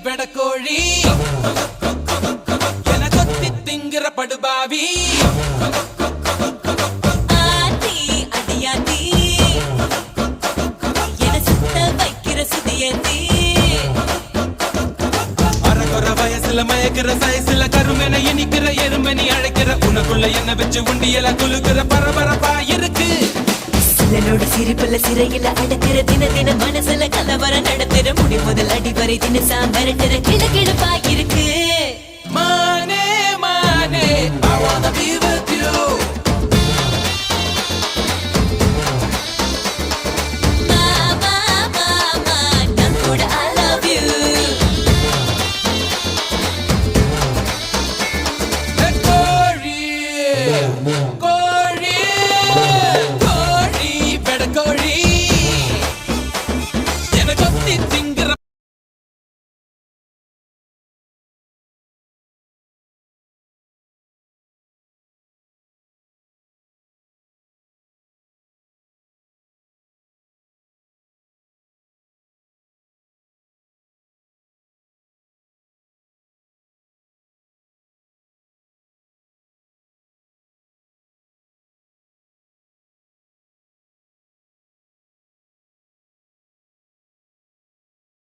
பெடக்கோழி என கொத்தி திங்கிற படுபாவி ஆத்தி அடியாத்தி என சுத்த வைக்கிற சுதியத்தி அரகுற வயசுல மயக்கிற சயசுல கருமென இனிக்கிற எருமனி அழைக்கிற உனக்குள்ள என்ன வச்சு உண்டியல குலுக்கிற பரபரப்பா இருக்கு சிலனோட சிரிப்புல சிறையில அடக்கிற தின மனசுல கலவரம் நடத்துற முடி முதல் அடிவரை தினசா மிரட்டுற கிழக்கிழப்பா இருக்கு